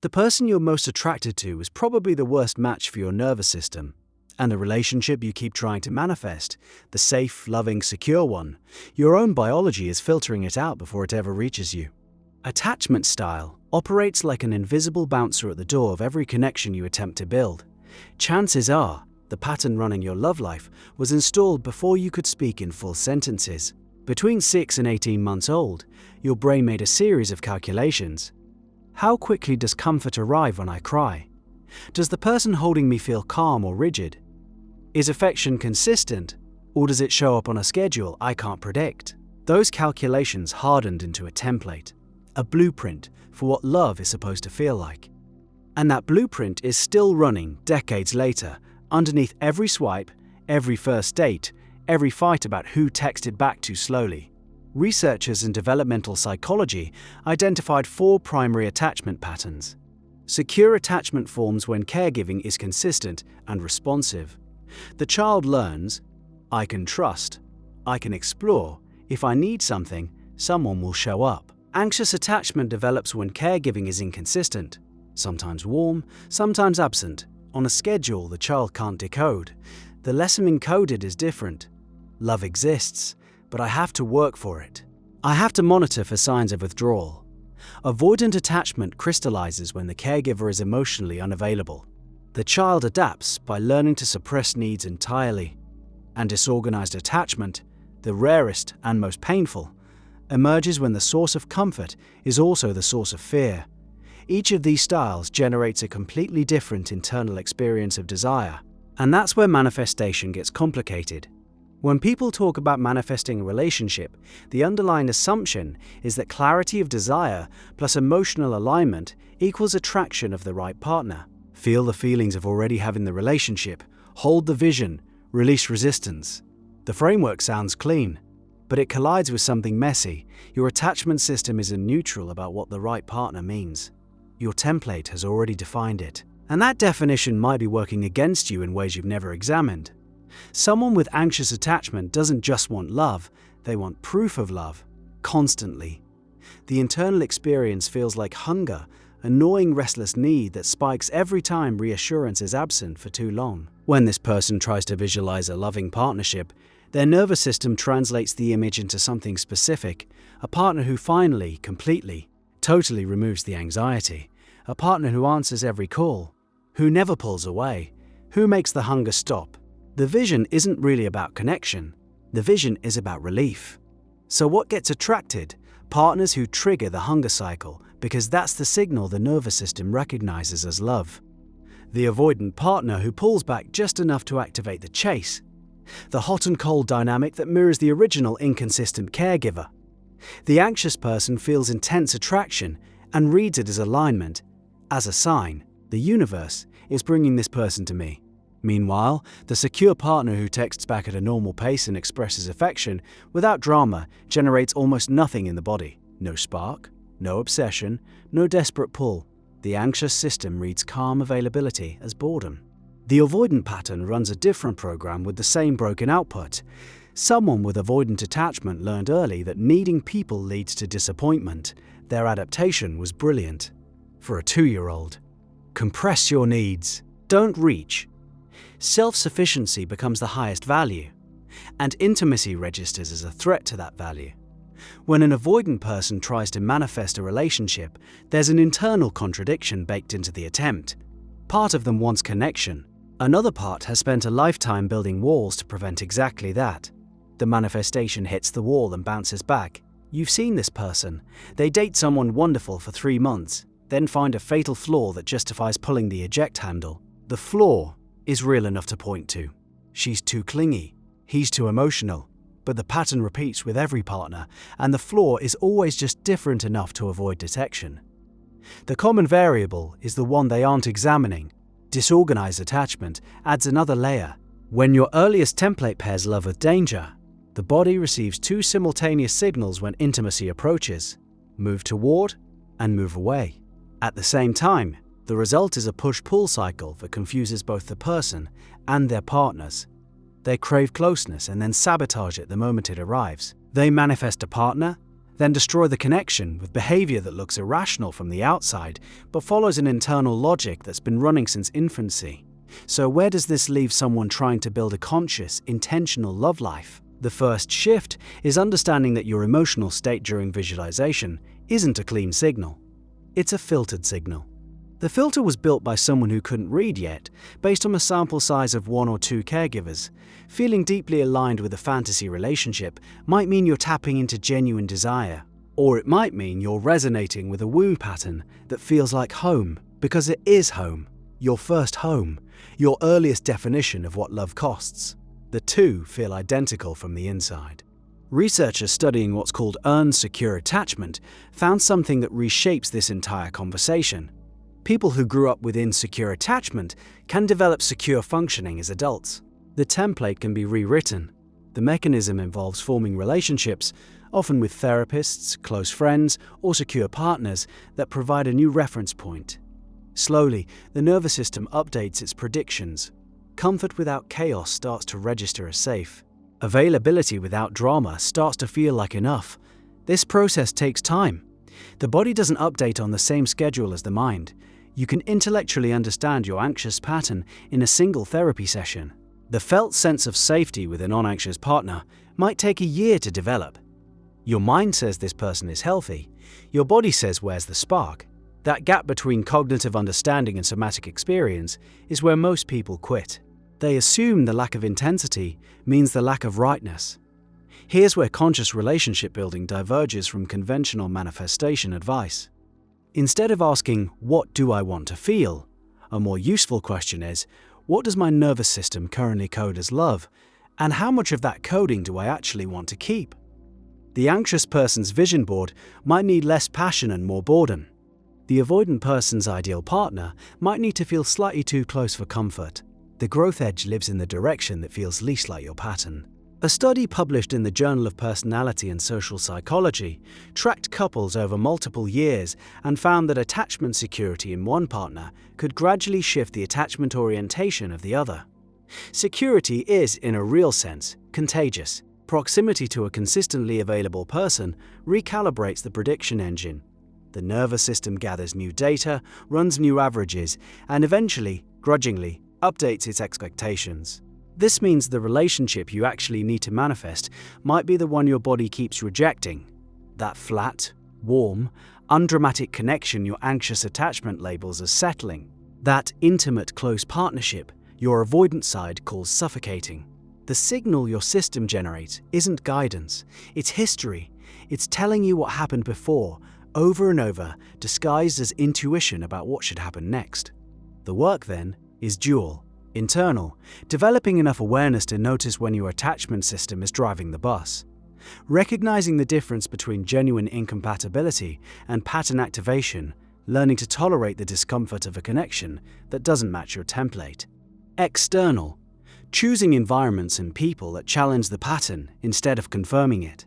The person you're most attracted to is probably the worst match for your nervous system. And the relationship you keep trying to manifest, the safe, loving, secure one, your own biology is filtering it out before it ever reaches you. Attachment style operates like an invisible bouncer at the door of every connection you attempt to build. Chances are, the pattern running your love life was installed before you could speak in full sentences. Between 6 and 18 months old, your brain made a series of calculations. How quickly does comfort arrive when I cry? Does the person holding me feel calm or rigid? Is affection consistent, or does it show up on a schedule I can't predict? Those calculations hardened into a template, a blueprint for what love is supposed to feel like. And that blueprint is still running decades later, underneath every swipe, every first date, every fight about who texted back too slowly. Researchers in developmental psychology identified 4 primary attachment patterns. Secure attachment forms when caregiving is consistent and responsive. The child learns, I can trust, I can explore, if I need something, someone will show up. Anxious attachment develops when caregiving is inconsistent, sometimes warm, sometimes absent, on a schedule the child can't decode. The lesson encoded is different. Love exists, but I have to work for it. I have to monitor for signs of withdrawal. Avoidant attachment crystallizes when the caregiver is emotionally unavailable. The child adapts by learning to suppress needs entirely. And disorganized attachment, the rarest and most painful, emerges when the source of comfort is also the source of fear. Each of these styles generates a completely different internal experience of desire. And that's where manifestation gets complicated. When people talk about manifesting a relationship, the underlying assumption is that clarity of desire plus emotional alignment equals attraction of the right partner. Feel the feelings of already having the relationship, hold the vision, release resistance. The framework sounds clean, but it collides with something messy. Your attachment system is in neutral about what the right partner means. Your template has already defined it, and that definition might be working against you in ways you've never examined. Someone with anxious attachment doesn't just want love, they want proof of love, constantly. The internal experience feels like hunger, a gnawing restless need that spikes every time reassurance is absent for too long. When this person tries to visualize a loving partnership, their nervous system translates the image into something specific, a partner who finally, completely, totally removes the anxiety, a partner who answers every call, who never pulls away, who makes the hunger stop. The vision isn't really about connection, the vision is about relief. So what gets attracted? Partners who trigger the hunger cycle, because that's the signal the nervous system recognizes as love. The avoidant partner who pulls back just enough to activate the chase. The hot and cold dynamic that mirrors the original inconsistent caregiver. The anxious person feels intense attraction and reads it as alignment, as a sign, the universe is bringing this person to me. Meanwhile, the secure partner who texts back at a normal pace and expresses affection without drama generates almost nothing in the body. No spark, no obsession, no desperate pull. The anxious system reads calm availability as boredom. The avoidant pattern runs a different program with the same broken output. Someone with avoidant attachment learned early that needing people leads to disappointment. Their adaptation was brilliant. For a 2-year-old, compress your needs. Don't reach. Self-sufficiency becomes the highest value, and intimacy registers as a threat to that value. When an avoidant person tries to manifest a relationship, there's an internal contradiction baked into the attempt. Part of them wants connection. Another part has spent a lifetime building walls to prevent exactly that. The manifestation hits the wall and bounces back. You've seen this person. They date someone wonderful for 3 months, then find a fatal flaw that justifies pulling the eject handle. The flaw is real enough to point to. She's too clingy, he's too emotional, but the pattern repeats with every partner, and the flaw is always just different enough to avoid detection. The common variable is the one they aren't examining. Disorganized attachment adds another layer. When your earliest template pairs love with danger, the body receives 2 simultaneous signals when intimacy approaches: move toward and move away. At the same time, the result is a push-pull cycle that confuses both the person and their partners. They crave closeness and then sabotage it the moment it arrives. They manifest a partner, then destroy the connection with behavior that looks irrational from the outside but follows an internal logic that's been running since infancy. So where does this leave someone trying to build a conscious, intentional love life? The first shift is understanding that your emotional state during visualization isn't a clean signal. It's a filtered signal. The filter was built by someone who couldn't read yet, based on a sample size of 1 or 2 caregivers. Feeling deeply aligned with a fantasy relationship might mean you're tapping into genuine desire, or it might mean you're resonating with a woo pattern that feels like home, because it is home, your first home, your earliest definition of what love costs. The two feel identical from the inside. Researchers studying what's called earned secure attachment found something that reshapes this entire conversation. People who grew up with insecure attachment can develop secure functioning as adults. The template can be rewritten. The mechanism involves forming relationships, often with therapists, close friends, or secure partners that provide a new reference point. Slowly, the nervous system updates its predictions. Comfort without chaos starts to register as safe. Availability without drama starts to feel like enough. This process takes time. The body doesn't update on the same schedule as the mind. You can intellectually understand your anxious pattern in a single therapy session. The felt sense of safety with a non-anxious partner might take a year to develop. Your mind says this person is healthy. Your body says where's the spark. That gap between cognitive understanding and somatic experience is where most people quit. They assume the lack of intensity means the lack of rightness. Here's where conscious relationship building diverges from conventional manifestation advice. Instead of asking, "What do I want to feel?" a more useful question is, "What does my nervous system currently code as love? And how much of that coding do I actually want to keep?" The anxious person's vision board might need less passion and more boredom. The avoidant person's ideal partner might need to feel slightly too close for comfort. The growth edge lives in the direction that feels least like your pattern. A study published in the Journal of Personality and Social Psychology tracked couples over multiple years and found that attachment security in one partner could gradually shift the attachment orientation of the other. Security is, in a real sense, contagious. Proximity to a consistently available person recalibrates the prediction engine. The nervous system gathers new data, runs new averages, and eventually, grudgingly, updates its expectations. This means the relationship you actually need to manifest might be the one your body keeps rejecting. That flat, warm, undramatic connection your anxious attachment labels as settling. That intimate, close partnership your avoidant side calls suffocating. The signal your system generates isn't guidance, it's history. It's telling you what happened before, over and over, disguised as intuition about what should happen next. The work, then, is dual. Internal, developing enough awareness to notice when your attachment system is driving the bus. Recognizing the difference between genuine incompatibility and pattern activation, learning to tolerate the discomfort of a connection that doesn't match your template. External, choosing environments and people that challenge the pattern instead of confirming it.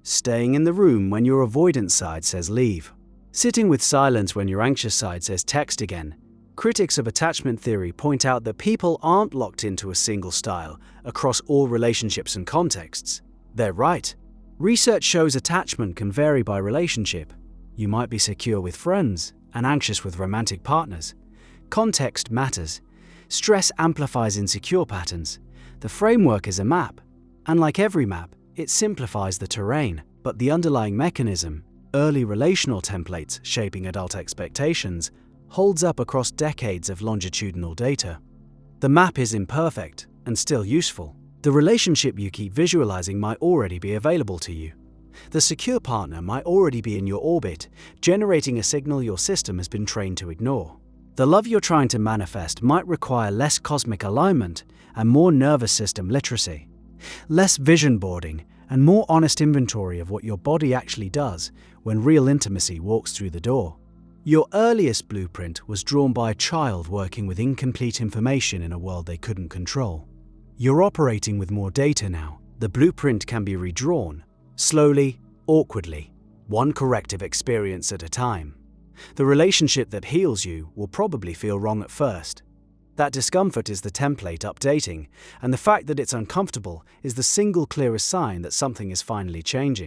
Staying in the room when your avoidant side says leave. Sitting with silence when your anxious side says text again. Critics of attachment theory point out that people aren't locked into a single style across all relationships and contexts. They're right. Research shows attachment can vary by relationship. You might be secure with friends and anxious with romantic partners. Context matters. Stress amplifies insecure patterns. The framework is a map, and like every map, it simplifies the terrain, but the underlying mechanism, early relational templates shaping adult expectations, holds up across decades of longitudinal data. The map is imperfect and still useful. The relationship you keep visualizing might already be available to you. The secure partner might already be in your orbit, generating a signal your system has been trained to ignore. The love you're trying to manifest might require less cosmic alignment and more nervous system literacy, less vision boarding, and more honest inventory of what your body actually does when real intimacy walks through the door. Your earliest blueprint was drawn by a child working with incomplete information in a world they couldn't control. You're operating with more data now. The blueprint can be redrawn, slowly, awkwardly, one corrective experience at a time. The relationship that heals you will probably feel wrong at first. That discomfort is the template updating, and the fact that it's uncomfortable is the single clearest sign that something is finally changing.